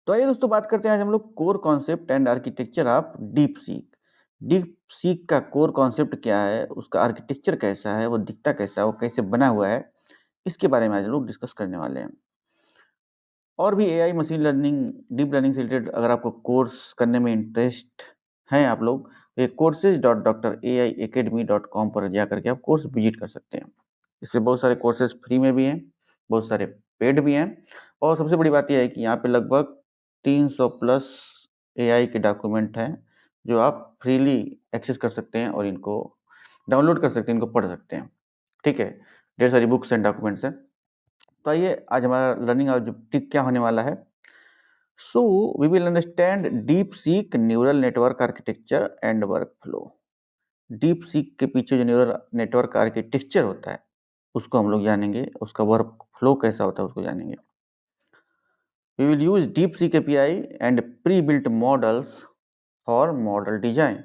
तो आइए दोस्तों बात करते हैं आज हम लोग core concept and architecture of deep seek. Deep seek का कोर कॉन्सेप्ट क्या है, उसका आर्किटेक्चर कैसा है, वो दिखता कैसा है, वो कैसे बना हुआ है, इसके बारे में आज हम लोग डिस्कस करने वाले हैं। और भी AI, machine learning, deep learning से रिलेटेड अगर आपको कोर्स करने में इंटरेस्ट हैं आप लोग, तो ये courses.draiacademy.com पर जा करके आप कोर्स विजिट कर सकते हैं। इससे बहुत सारे कोर्सेज फ्री में भी हैं, बहुत सारे पेड भी हैं, और सबसे बड़ी बात यह है कि यहाँ पे लगभग 300 प्लस एआई के डॉक्यूमेंट हैं जो आप फ्रीली एक्सेस कर सकते हैं और इनको डाउनलोड कर सकते हैं, इनको पढ़ सकते हैं। ठीक है, ढेर सारी बुक्स एंड डॉक्यूमेंट्स हैं। तो आइए आज हमारा लर्निंग ऑब्जेक्टिव क्या होने वाला है। So we will understand DeepSeek neural network architecture and workflow. DeepSeek के पीछे जो न्यूरल नेटवर्क आर्किटेक्चर होता है उसको हम लोग जानेंगे, उसका वर्क फ्लो कैसा होता है उसको जानेंगे। We will use DeepSeek API and prebuilt models for model design.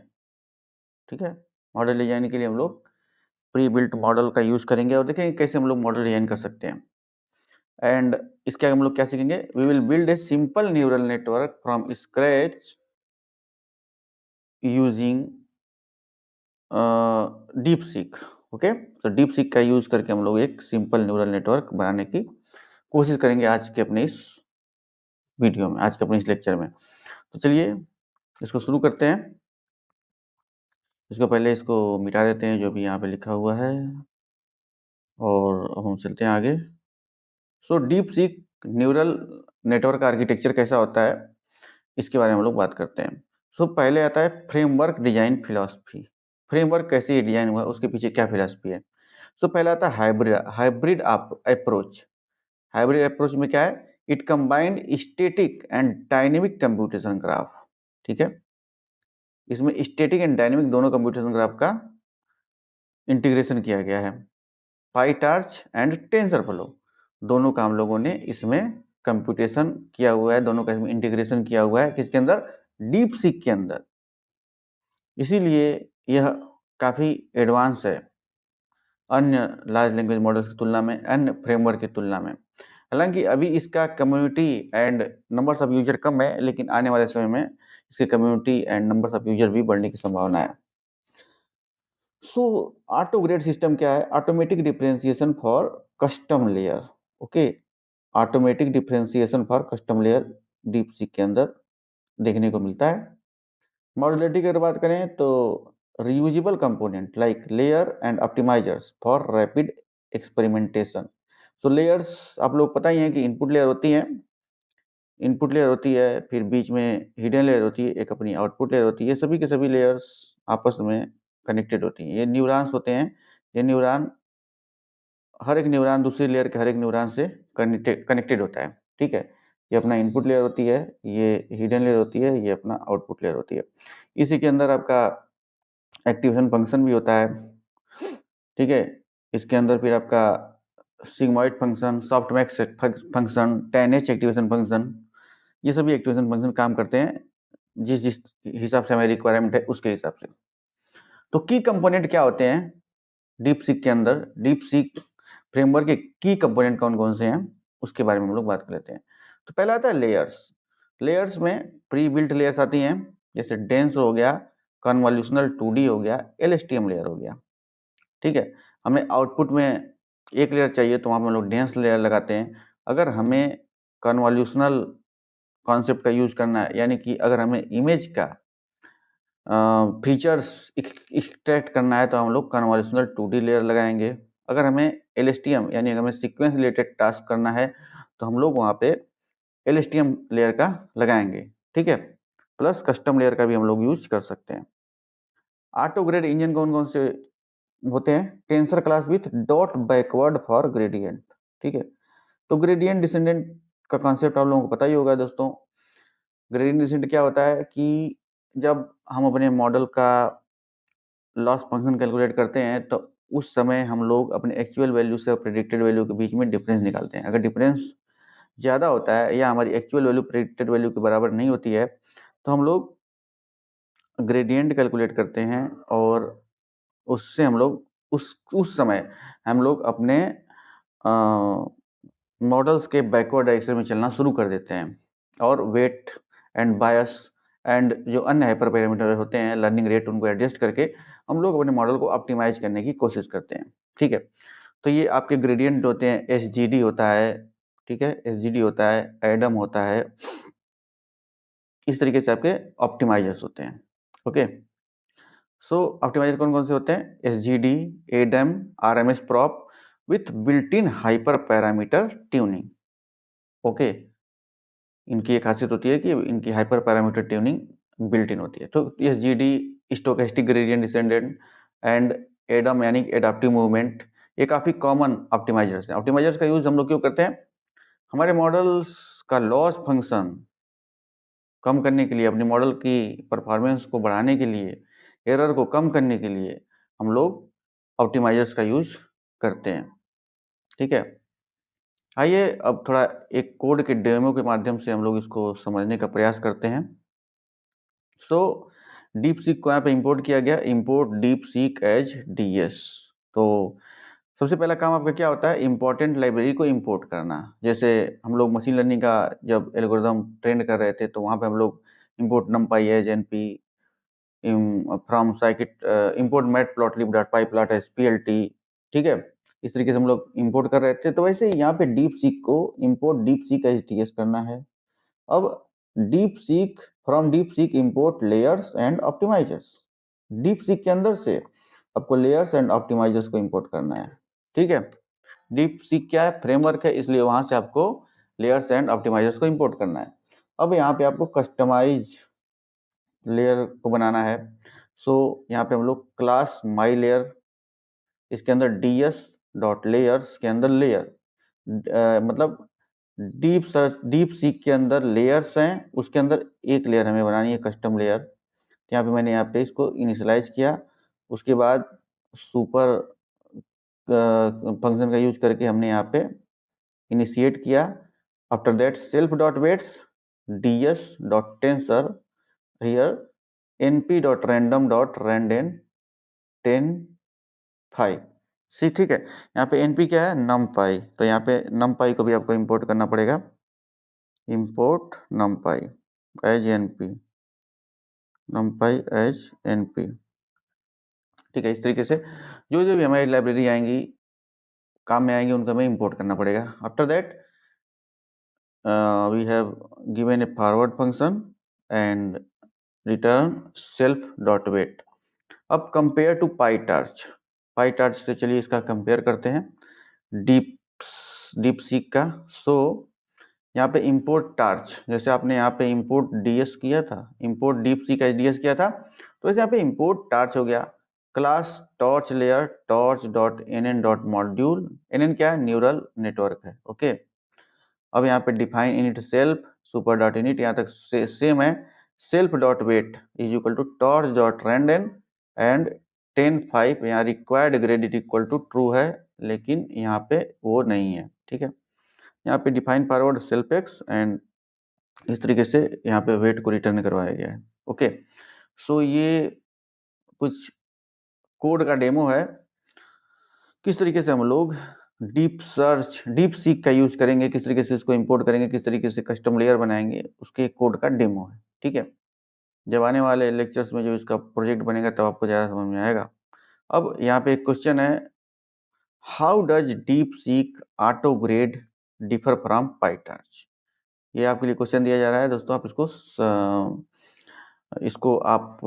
ठीक है, मॉडल डिजाइन के लिए हम लोग प्री बिल्ट मॉडल का यूज करेंगे और देखेंगे कैसे हम लोग मॉडल डिजाइन कर सकते हैं। एंड इसके आगे हम लोग क्या सीखेंगे, we will build a simple neural network from scratch using DeepSeek. Okay, तो डीप सीक का यूज करके हम लोग एक सिंपल न्यूरल नेटवर्क बनाने की कोशिश करेंगे आज के अपने इस वीडियो में, आज के अपने इस लेक्चर में। तो चलिए इसको शुरू करते हैं। इसको पहले इसको मिटा देते हैं जो भी यहाँ पे लिखा हुआ है, और अब हम चलते हैं आगे। So deep seek neural network architecture कैसा होता है इसके बारे में हम लोग बात करते हैं। सो पहले आता है फ्रेमवर्क डिजाइन फिलॉसफी। फ्रेमवर्क कैसे डिजाइन हुआ है, उसके पीछे क्या फिलॉसफी है। सो पहला आता है हाइब्रिड अप्रोच। हाइब्रिड अप्रोच में क्या है, it combined static and dynamic computation graph. ठीक है, इसमें स्टैटिक एंड डायनेमिक दोनों कंप्यूटेशन ग्राफ का इंटीग्रेशन किया गया है। पाईटार्च एंड टेंसरफ्लो दोनों का हम लोगों ने इसमें कंप्यूटेशन किया हुआ है, दोनों का इसमें इंटीग्रेशन किया हुआ है। किसके अंदर, डीप सीक के अंदर। इसीलिए यह काफी एडवांस है अन्य लार्ज लैंग्वेज मॉडल्स की तुलना में, अन्य फ्रेमवर्क की तुलना में। हालांकि अभी इसका community and numbers of user कम है, लेकिन आने वाले समय में इसके community and numbers of user भी बढ़ने की संभावना है। सो ऑटो ग्रेड सिस्टम क्या है, automatic differentiation for custom layer. Okay, automatic differentiation for custom layer deep seek के अंदर देखने को मिलता है। मॉड्यूलरिटी की अगर बात करें तो reusable component like layer and optimisers for rapid experimentation. So layers आप लोग पता ही है कि इनपुट लेयर होती है, इनपुट लेयर होती है, फिर बीच में हिडन लेयर होती है, एक अपनी आउटपुट लेयर होती है। ये सभी के सभी लेयर्स आपस में कनेक्टेड होती हैं। ये न्यूरॉन्स होते हैं, ये न्यूरॉन, हर एक न्यूरॉन दूसरी लेयर के हर एक न्यूरॉन से कनेक्टेड होता है। ठीक है, ये अपना इनपुट लेयर होती है, ये हिडन लेयर होती है, ये अपना आउटपुट लेयर होती है। इसी के अंदर आपका एक्टिवेशन फंक्शन भी होता है। ठीक है, इसके अंदर फिर आपका sigmoid function, softmax function, 10H activation function, ये सभी एक्टिवेशन फंक्शन काम करते हैं जिस जिस हिसाब से हमारी रिक्वायरमेंट है उसके हिसाब से। तो की कंपोनेंट क्या होते हैं डीप सीक के अंदर, डीप सीक फ्रेमवर्क के की कंपोनेंट कौन कौन से हैं उसके बारे में हम लोग बात कर लेते हैं। तो पहला आता है लेयर्स। लेयर्स में प्री बिल्ट लेयर्स आती हैं, जैसे डेंस हो गया, कन्वोल्यूशनल 2D हो गया, एलएसटीएम लेयर हो गया। ठीक है, हमें आउटपुट में एक लेयर चाहिए तो वहाँ पर हम लोग डेंस लेयर लगाते हैं। अगर हमें कन्वोल्यूशनल कॉन्सेप्ट का यूज करना है, यानी कि अगर हमें इमेज का फीचर्स एक्सट्रैक्ट करना है तो हम लोग कन्वोल्यूशनल 2D लेयर लगाएंगे। अगर हमें एलएसटीएम यानी हमें सीक्वेंस रिलेटेड टास्क करना है तो हम लोग वहाँ पे एलएसटीएम लेयर का लगाएंगे। ठीक है, प्लस कस्टम लेयर का भी हम लोग यूज कर सकते हैं। ऑटो ग्रेड इंजन कौन कौन से होते हैं, tensor class with dot backward for gradient. ठीक है, तो ग्रेडियंट डिसेंडेंट का कॉन्सेप्ट आप लोगों को पता ही होगा दोस्तों। ग्रेडियंट डिसेंडेंट क्या होता है कि जब हम अपने मॉडल का लॉस फंक्शन कैलकुलेट करते हैं तो उस समय हम लोग अपने एक्चुअल वैल्यू से और प्रेडिक्टेड वैल्यू के बीच में डिफरेंस निकालते हैं। अगर डिफरेंस ज़्यादा होता है या हमारी एक्चुअल वैल्यू प्रेडिक्टेड वैल्यू के बराबर नहीं होती है तो हम लोग ग्रेडियंट कैलकुलेट करते हैं, और उससे हम लोग उस समय हम लोग अपने मॉडल्स के बैकवर्ड डायरेक्शन में चलना शुरू कर देते हैं। और वेट एंड बायस एंड जो अन्य हाइपर पैरामीटर होते हैं, लर्निंग रेट, उनको एडजस्ट करके हम लोग अपने मॉडल को ऑप्टिमाइज करने की कोशिश करते हैं। ठीक है, तो ये आपके ग्रेडियंट होते हैं, एसजीडी होता है, ठीक है, एसजीडी होता है, एडम होता है, इस तरीके से आपके ऑप्टिमाइजर्स होते हैं। ओके, सो ऑप्टिमाइजर कौन कौन से होते हैं? SGD, Adam, RMS prop with built in hyper parameter tuning. Okay, इनकी एक खासियत होती है कि इनकी hyper parameter tuning built in होती है। तो SGD stochastic gradient descendant and Adam यानी एडाप्टिव मूवमेंट, ये काफ़ी कॉमन ऑप्टिमाइजर्स हैं। ऑप्टिमाइजर्स का यूज़ हम लोग क्यों करते हैं? हमारे मॉडल्स का लॉस फंक्शन कम करने के लिए, अपने मॉडल की परफॉर्मेंस को बढ़ाने के लिए, एरर को कम करने के लिए हम लोग ऑप्टिमाइजर्स का यूज़ करते हैं। ठीक है, आइए अब थोड़ा एक कोड के डेमो के माध्यम से हम लोग इसको समझने का प्रयास करते हैं। सो डीप सीक को यहाँ पे इंपोर्ट किया गया, import deep seek as DS. तो सबसे पहला काम आपका क्या होता है? इंपॉर्टेंट लाइब्रेरी को इंपोर्ट करना। जैसे हम लोग मशीन लर्निंग का जब एल्गोरिदम ट्रेन कर रहे थे तो वहाँ पे हम लोग import numpy as NP from scikit, import matplotlib.pyplot as plt, ठीक है, इस तरीके से हम लोग इंपोर्ट कर रहे थे। तो वैसे ही यहाँ पे डीप सीक को import deep seek as TS करना है। अब DeepSeek, from DeepSeek import layers and optimizers. DeepSeek के अंदर से आपको लेयर्स एंड ऑप्टिमाइजर्स को इंपोर्ट करना है। ठीक है, डीप सीक क्या है? फ्रेमवर्क है, इसलिए वहां से आपको लेयर्स एंड ऑप्टिमाइजर्स को इंपोर्ट करना है। अब यहाँ पे आपको कस्टमाइज लेयर को बनाना है। सो यहाँ पे हम लोग क्लास माई लेयर, इसके अंदर ds डॉट लेयर्स के अंदर लेयर, मतलब डीप सर्च, डीप सीक के अंदर लेयर्स हैं, उसके अंदर एक लेयर हमें बनानी है, कस्टम लेयर। यहाँ पे मैंने यहाँ पे इसको इनिशियलाइज किया। उसके बाद सुपर फंक्शन का यूज करके हमने यहाँ पे इनिशिएट किया। After that self dot weights ds dot tensor here np dot random dot randn 10 5 C. ठीक है, यहाँ पे np क्या है? numpy। तो यहाँ पे numpy को भी आपको इंपोर्ट करना पड़ेगा, import numpy as np, numpy as np। ठीक है, इस तरीके से जो जो भी हमारी लाइब्रेरी आएंगी, काम में आएंगे, उनको हमें इंपोर्ट करना पड़ेगा। After that we have given a forward function and return self dot weight. अब कंपेयर टू पाईटार्च, पाईटार्च से चलिए इसका कंपेयर करते हैं डीप डीप सीक का। सो यहाँ पे इंपोर्ट टार्च, जैसे आपने यहाँ पे इंपोर्ट डीएस किया था, import deep seek as DS किया था, तो वैसे यहाँ पे इंपोर्ट टार्च हो गया। Class torch layer torch dot nn dot module, nn क्या है? न्यूरल नेटवर्क है। ओके, अब यहाँ पे define init self super dot init, यहाँ तक सेम है। Self dot weight is equal to torch dot randn and 10 5, यहाँ required grad equal to true है, लेकिन यहाँ पे वो नहीं है। ठीक है, यहाँ पे define forward self x and इस तरीके से यहाँ पे वेट को रिटर्न करवाया गया है। ओके, सो ये कुछ कोड का डेमो है, किस तरीके से हम लोग डीप सर्च, डीप सीक का यूज करेंगे, किस तरीके से इसको इंपोर्ट करेंगे, किस तरीके से कस्टम लेयर बनाएंगे, उसके कोड का डेमो है। ठीक है, जब आने वाले लेक्चर्स में जो इसका प्रोजेक्ट बनेगा तब आपको ज़्यादा समझ में आएगा। अब यहाँ पे एक क्वेश्चन है, how does DeepSeek autograd differ from PyTorch? ये आपके लिए क्वेश्चन दिया जा रहा है दोस्तों, आप इसको आप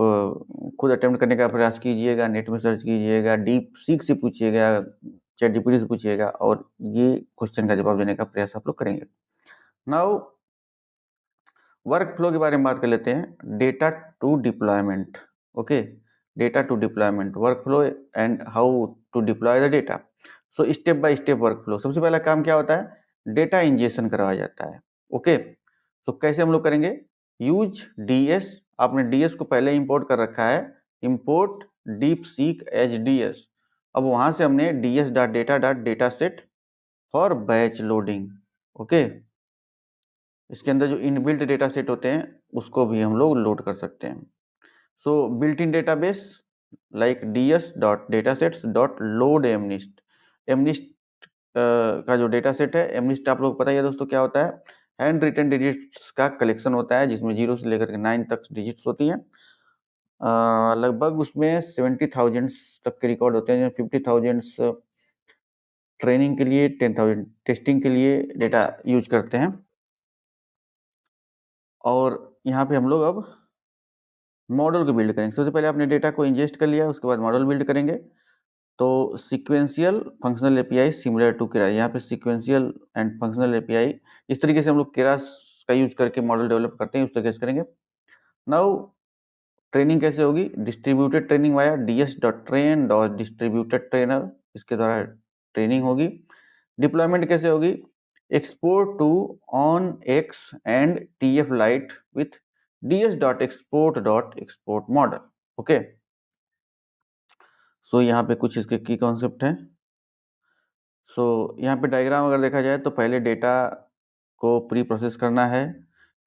खुद अटेम्प्ट करने का प्रयास कीजिएगा, नेट में सर्च कीजिएगा, डीप सीक से पूछिएगा, चैट जीपीटी से पूछिएगा और ये क्वेश्चन का जवाब देने का प्रयास आप लोग करेंगे। नाउ वर्क फ्लो के बारे में बात कर लेते हैं, data to deployment. Okay, data to deployment, workflow and how to deploy the data. So step by step workflow. सबसे पहला काम क्या होता है? डेटा इंजेक्शन करवाया जाता है। ओके, तो कैसे हम लोग करेंगे? यूज डीएस, आपने डीएस को पहले इंपोर्ट कर रखा है, इंपोर्ट डीप सीक एज डीएस। अब वहां से हमने ds dot data dot data set for batch loading. Okay, इसके अंदर जो इनबिल्ट डेटा सेट होते हैं उसको भी हम लोग लोड कर सकते हैं। So built in database like ds dot datasets dot load MNIST. MNIST का जो डेटा सेट है, एमनिस्ट आप लोग पता ही है दोस्तों क्या होता है? हैंड रिटन डिजिट्स का कलेक्शन होता है जिसमें 0 से लेकर के 9 तक डिजिट्स होती हैं। लगभग उसमें 70,000 तक के रिकॉर्ड होते हैं, 50,000 ट्रेनिंग के लिए, 10,000 टेस्टिंग के लिए डेटा यूज करते हैं। और यहाँ पे हम लोग अब मॉडल को बिल्ड करेंगे। सबसे पहले आपने डेटा को इंजेस्ट कर लिया, उसके बाद मॉडल बिल्ड करेंगे। तो sequential functional API similar to Keras, यहाँ पे सीक्वेंशियल एंड फंक्शनल एपीआई इस तरीके से हम लोग केरास का यूज करके मॉडल डेवलप करते हैं, उस तरीके से करेंगे। नाउ ट्रेनिंग कैसे होगी? Distributed training via ds.train dot distributed trainer, इसके द्वारा ट्रेनिंग होगी। डिप्लॉयमेंट कैसे होगी? Export to ONNX and tf lite with ds.export model. Okay, so यहाँ पे कुछ इसके की कॉन्सेप्ट हैं। सो यहाँ पे डायग्राम अगर देखा जाए तो पहले डेटा को प्री प्रोसेस करना है,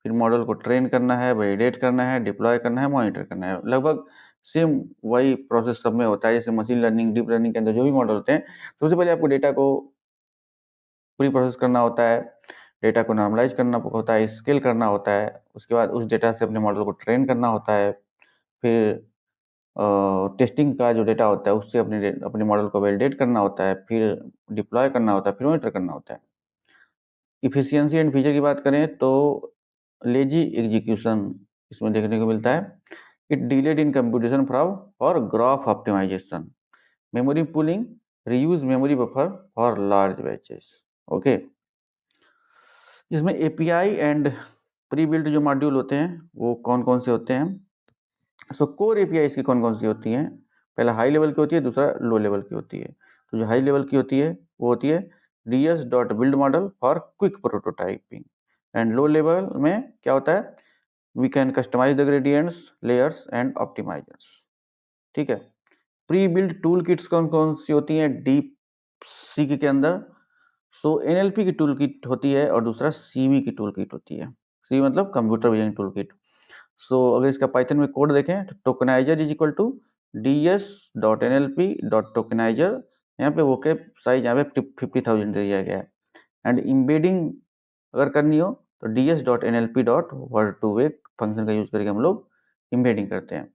फिर मॉडल को ट्रेन करना है, वैलिडेट करना है, डिप्लॉय करना है, मॉनिटर करना है। लगभग सेम वही प्रोसेस सब में होता है, जैसे मशीन लर्निंग, डीप लर्निंग के अंदर जो भी मॉडल होते हैं। तो सबसे पहले आपको डेटा को प्री प्रोसेस करना होता है, डेटा को नॉर्मलाइज करना होता है, स्केल करना होता है, उसके बाद उस डेटा से अपने मॉडल को ट्रेन करना होता है, फिर टेस्टिंग का जो डेटा होता है उससे अपने मॉडल को वैलिडेट करना होता है, फिर डिप्लॉय करना होता है, फिर मॉनिटर करना होता है। इफिशियंसी एंड फीचर की बात करें तो लेजी एग्जीक्यूशन इसमें देखने को मिलता है। It delayed in computation for graph optimization, memory pooling, reuse memory buffer for large batches. Okay, इसमें एपीआई एंड प्री बिल्ड जो मॉड्यूल होते हैं वो कौन कौन से होते हैं? सो कोर एपीआई इसकी कौन कौन सी होती हैं? पहला हाई लेवल की होती है, दूसरा लो लेवल की होती है। तो जो हाई लेवल की होती है वो होती है ds.build model for quick prototyping. And low level में क्या होता है? We can customize the gradients, layers and optimizers. ठीक है। प्री बिल्ड टूल किट्स कौन कौन सी होती हैं डीप सीक के अंदर? सो एनएलपी की टूल किट होती है और दूसरा सीवी की टूल किट होती है। सी मतलब कंप्यूटर विजन टूल किट। सो अगर इसका पाइथन में कोड देखें तो tokeniser is equal to ds.nlp.tokenizer, यहाँ पे वोकेब साइज यहाँ पे 50,000 दिया गया है। एंड इम्बेडिंग अगर करनी हो तो ds.nlp.word2vec फंक्शन का यूज करके हम लोग इम्बेडिंग करते हैं।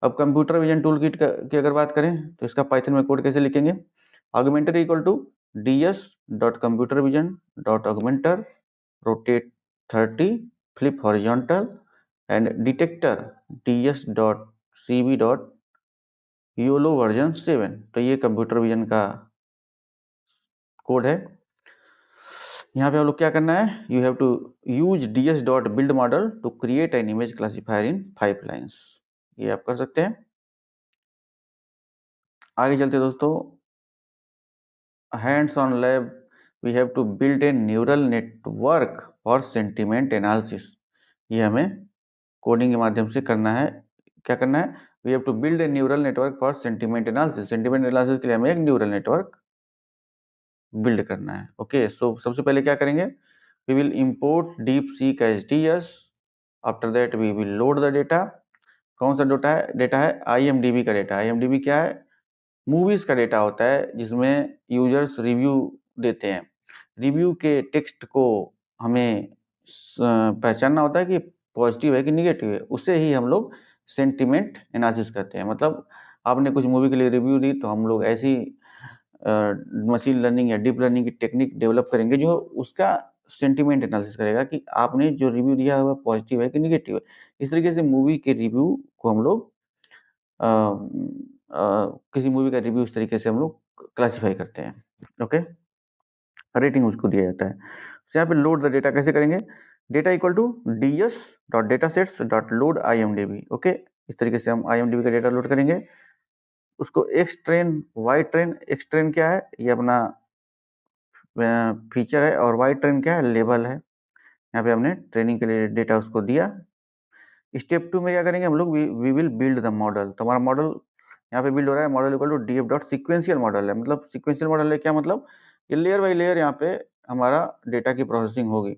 अब कंप्यूटर विजन टूल किट की अगर बात करें तो इसका पाइथन में कोड कैसे लिखेंगे? Augmenter equal to ds.computervision.augmenter rotate 30 flip horizontal and detector ds.cv.yolo version 7। तो ये कंप्यूटर विजन का कोड है। यहाँ पे हम लोग क्या करना है? You have to use ds.build model to create an image classifier in 5 lines. ये आप कर सकते हैं। आगे चलते दोस्तों, hands on lab we have to build a neural network for sentiment analysis. ये हमें कोडिंग के माध्यम से करना है। क्या करना है? We have to build a neural network for sentiment analysis. Sentiment analysis के लिए हमें एक न्यूरल नेटवर्क बिल्ड करना है। ओके, सो सबसे पहले क्या करेंगे? We will import deep seek as DS. After that we will load the data. कौन सा डेटा है? डेटा है IMDb का डेटा। IMDb क्या है? मूवीज का डेटा होता है जिसमें यूजर्स रिव्यू देते हैं। रिव्यू के टेक्स्ट को हमें पहचानना होता है कि पॉजिटिव है कि निगेटिव है, उससे ही हम लोग सेंटिमेंट एनालिसिस करते हैं। मतलब आपने कुछ मूवी के लिए रिव्यू दी तो हम लोग ऐसी मशीन लर्निंग या डीप लर्निंग की टेक्निक डेवलप करेंगे जो उसका सेंटिमेंट एनालिसिस करेगा कि आपने जो रिव्यू दिया है वह पॉजिटिव है कि निगेटिव है। इस तरीके से मूवी के रिव्यू को हम लोग किसी मूवी का रिव्यू इस तरीके से हम लोग क्लासिफाई करते हैं। ओके, रेटिंग उसको दिया जाता है। तो यहाँ पे लोड द डेटा कैसे करेंगे? Data equal to ds.datasets.load.imdb। Okay, इस तरीके से हम IMDb का डेटा लोड करेंगे। उसको X train, Y train. X train क्या है? ये अपना फीचर है, और वाई ट्रेन क्या है? लेवल है। यहाँ पे हमने ट्रेनिंग के लिए डेटा उसको दिया। स्टेप 2 में क्या करेंगे हम लोग? We will build the model. तो हमारा मॉडल यहाँ पे बिल्ड हो रहा है। Model equal to df.sequential model है। मतलब सीक्वेंशियल मॉडल है क्या मतलब? ये लेयर बाई लेयर यहाँ पे हमारा डेटा की प्रोसेसिंग होगी।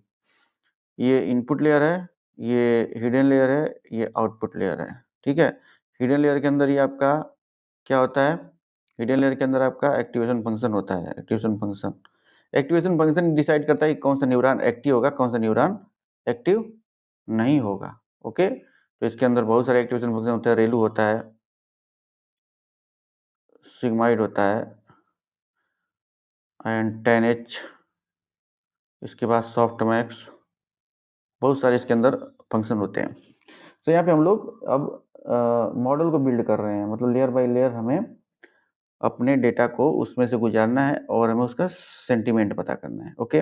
ये इनपुट लेयर है, ये हिडन लेयर है, ये आउटपुट लेयर है। ठीक है। हिडन लेयर के अंदर ये आपका क्या होता है? हिडन लेयर के अंदर आपका एक्टिवेशन फंक्शन होता है। Activation function activation function decide करता है कि कौन सा न्यूरॉन एक्टिव होगा, कौन सा न्यूरॉन एक्टिव नहीं होगा। ओके, तो इसके अंदर बहुत सारे एक्टिवेशन फंक्शन होते हैं। रेलू होता है, सिग्माइड होता है एंड 10H, इसके बाद सॉफ्टमैक्स, बहुत सारे इसके अंदर फंक्शन होते हैं। तो यहाँ पे हम लोग अब मॉडल को बिल्ड कर रहे हैं, मतलब लेयर बाय लेयर हमें अपने डेटा को उसमें से गुजारना है और हमें उसका सेंटीमेंट पता करना है। Okay,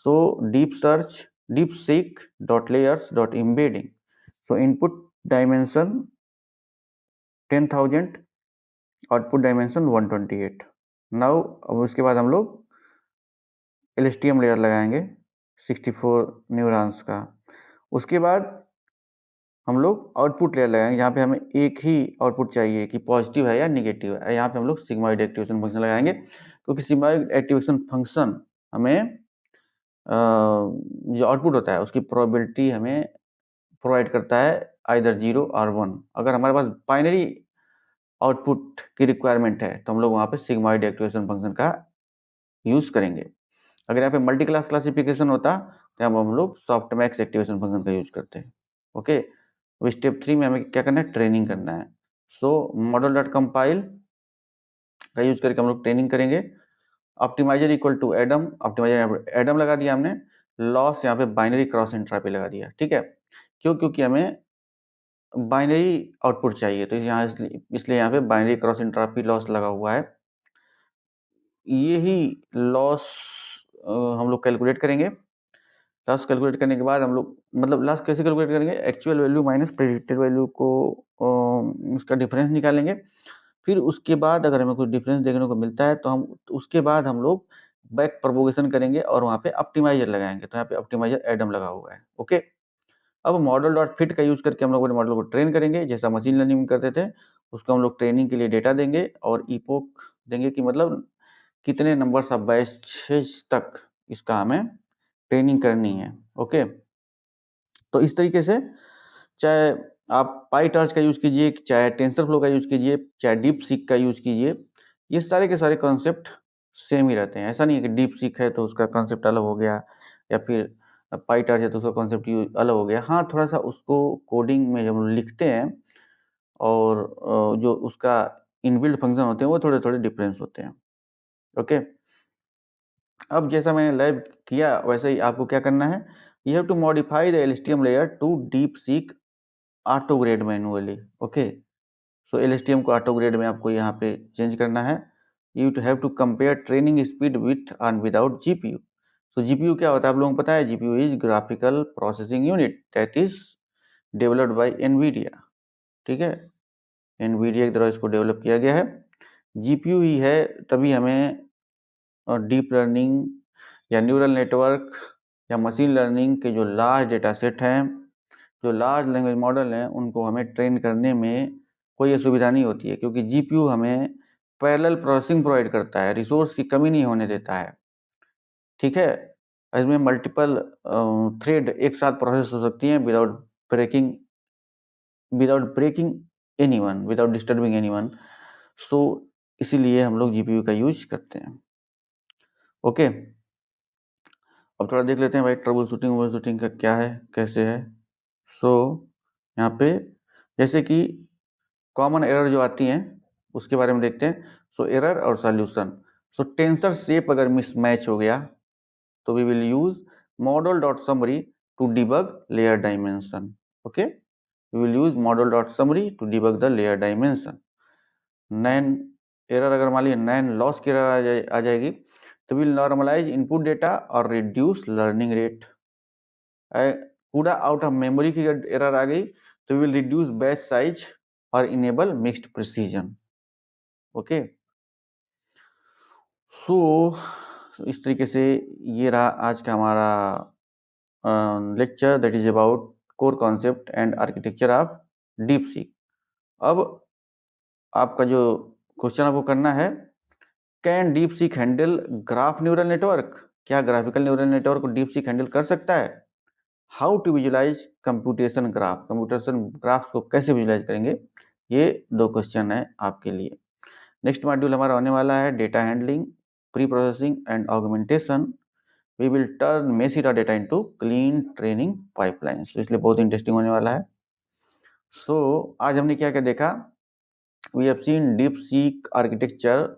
so deep search, deep seek dot layers dot embedding, सो input dimension 10,000, output dimension 128। Now अब उसके बाद हम लोग एलएसटीएम लेयर लगाएंगे 64 न्यूरॉन्स का। उसके बाद हम लोग आउटपुट लेयर लगाएंगे, जहाँ पे हमें एक ही आउटपुट चाहिए कि पॉजिटिव है या निगेटिव है। यहाँ पे हम लोग सिग्मॉइड एक्टिवेशन फंक्शन लगाएंगे, क्योंकि सिग्मॉइड एक्टिवेशन फंक्शन हमें जो आउटपुट होता है उसकी प्रोबेबिलिटी हमें प्रोवाइड करता है आइदर 0 और 1। अगर हमारे पास बाइनरी आउटपुट की रिक्वायरमेंट है तो हम लोग वहाँ पे सिग्मॉइड एक्टिवेशन फंक्शन का यूज़ करेंगे। अगर यहाँ पे मल्टी क्लास क्लासिफिकेशन होता तो हम लोग सॉफ्टमैक्स एक्टिवेशन फंक्शन का यूज़ करते हैं। ओके, तो स्टेप 3 में हमें क्या करना है, ट्रेनिंग करना है। सो मॉडल डॉट कंपाइल का यूज करके हम लोग ट्रेनिंग करेंगे। Optimizer equal to Adam, optimizer Adam लगा दिया हमने, लॉस यहाँ पे बाइनरी क्रॉस एंट्रॉपी लगा दिया। ठीक है, क्यों? क्योंकि हमें बाइनरी आउटपुट चाहिए, तो यहाँ इसलिए यहाँ पे बाइनरी क्रॉस एंट्रॉपी लॉस लगा हुआ है। यही लॉस हम लोग कैलकुलेट करेंगे। लॉस कैलकुलेट करने के बाद हम लोग, मतलब लॉस कैसे कैलकुलेट करेंगे, actual value minus predicted value को उसका डिफरेंस निकालेंगे। फिर उसके बाद अगर हमें कुछ डिफरेंस देखने को मिलता है तो हम उसके बाद हम लोग बैक प्रोपोगेशन करेंगे और वहाँ पे ऑप्टिमाइजर लगाएंगे। तो यहाँ पे ऑप्टिमाइजर एडम लगा हुआ है। ओके, अब मॉडल डॉट फिट का यूज करके हम लोग अपने मॉडल को ट्रेन करेंगे, जैसा मशीन लर्निंग में करते थे। उसको हम लोग ट्रेनिंग के लिए डेटा देंगे और इपोक देंगे कि मतलब कितने नंबर्स ऑफ बैचेस तक इसका हमें ट्रेनिंग करनी है। ओके, तो इस तरीके से चाहे आप पाईटॉर्च का यूज कीजिए, चाहे टेंसरफ्लो का यूज कीजिए, चाहे डीप सीक का यूज कीजिए, ये सारे के सारे कॉन्सेप्ट सेम ही रहते हैं। ऐसा नहीं है कि डीप सीक है तो उसका कॉन्सेप्ट अलग हो गया, या फिर पाईटॉर्च है तो उसका कॉन्सेप्ट अलग हो गया। हाँ, थोड़ा सा उसको कोडिंग में जब हम लिखते हैं और जो उसका इनबिल्ट फंक्शन होते हैं वो थोड़े थोड़े डिफरेंस होते हैं। ओके, अब जैसा मैंने लैब किया वैसे ही आपको क्या करना है, you have to modify the LSTM layer to DeepSeek autograd manually. Okay, so LSTM को ऑटो ग्रेड में आपको यहाँ पे चेंज करना है। You too have to compare training speed with and without GPU. तो जीपीयू क्या होता है आप लोगों को पता है, GPU is graphical processing unit that is developed by Nvidia. ठीक है, एनवीडिया के द्वारा इसको डेवलप किया गया है। जीपीयू ही है, तभी हमें डीप लर्निंग या न्यूरल नेटवर्क या मशीन लर्निंग के जो लार्ज डेटा सेट हैं, जो लार्ज लैंग्वेज मॉडल हैं, उनको हमें ट्रेन करने में कोई असुविधा नहीं होती है, क्योंकि जीपीयू हमें पैरेलल प्रोसेसिंग प्रोवाइड करता है, रिसोर्स की कमी नहीं होने देता है। ठीक है, इसमें मल्टीपल थ्रेड एक साथ प्रोसेस हो सकती हैं breaking without breaking anyone, without disturbing anyone. So इसीलिए हम लोग जीपीयू का यूज करते हैं। ओके, अब थोड़ा देख लेते हैं भाई ट्रबल शूटिंग का क्या है, कैसे है। सो यहाँ पे जैसे कि कॉमन एरर जो आती हैं उसके बारे में देखते हैं। सो एरर और सॉल्यूशन। सो टेंसर शेप अगर मिसमैच हो गया तो we will use model dot summary to debug layer dimension. Okay, we will use model dot summary to debug the layer dimension. NaN error अगर मान लीजिए नैन loss की error आ जाएगी तो विल नॉर्मलाइज इनपुट डेटा और रिड्यूस लर्निंग रेट। पूरा out of memory की error आ गई तो विल रिड्यूस बैच साइज और इनेबल मिक्स्ड प्रिसीजन। ओके, सो इस तरीके से ये रहा आज का हमारा lecture, that is about core concept and architecture of deep seek. अब आपका जो क्वेश्चन आपको करना है, can deep seek handle graph neural network? क्या ग्राफिकल न्यूरल नेटवर्क को डीप सीक हैंडल कर सकता है? How to visualize computation graph, computation graphs को कैसे विजुलाइज करेंगे? ये दो क्वेश्चन है आपके लिए। नेक्स्ट मॉड्यूल हमारा होने वाला है data handling pre-processing and augmentation, we will turn messy raw data into clean training pipelines. इसलिए बहुत इंटरेस्टिंग होने वाला है. So आज हमने क्या क्या देखा? We have seen DeepSeek architecture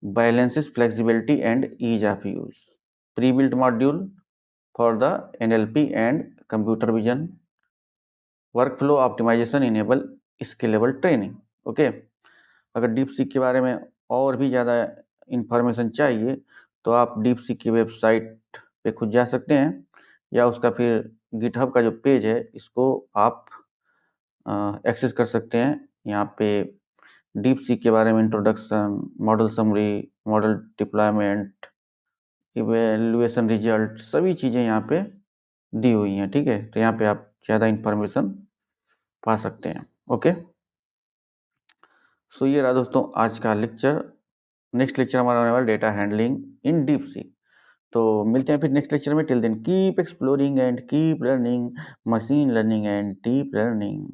balances flexibility and ease of use. Pre-built module for the NLP and computer vision. Workflow optimization enable scalable training. Okay. अगर DeepSeek के बारे में और भी ज़्यादा इंफॉर्मेशन चाहिए तो आप DeepSeek की वेबसाइट पे खुद जा सकते हैं या उसका फिर गिटहब का जो पेज है इसको आप एक्सेस कर सकते हैं. यहाँ पे DeepSeek के बारे में introduction, model summary, model deployment, evaluation result, सभी चीज़ें यहाँ पे दी हुई हैं. ठीक है, तो यहाँ पे आप ज़्यादा इंफॉर्मेशन पा सकते हैं. ओके, सो ये रहा दोस्तों आज का लेक्चर. नेक्स्ट लेक्चर हमारा होने वाला डेटा हैंडलिंग इन DeepSeek. तो मिलते हैं फिर नेक्स्ट लेक्चर में. Till then keep exploring and keep learning machine learning and deep learning.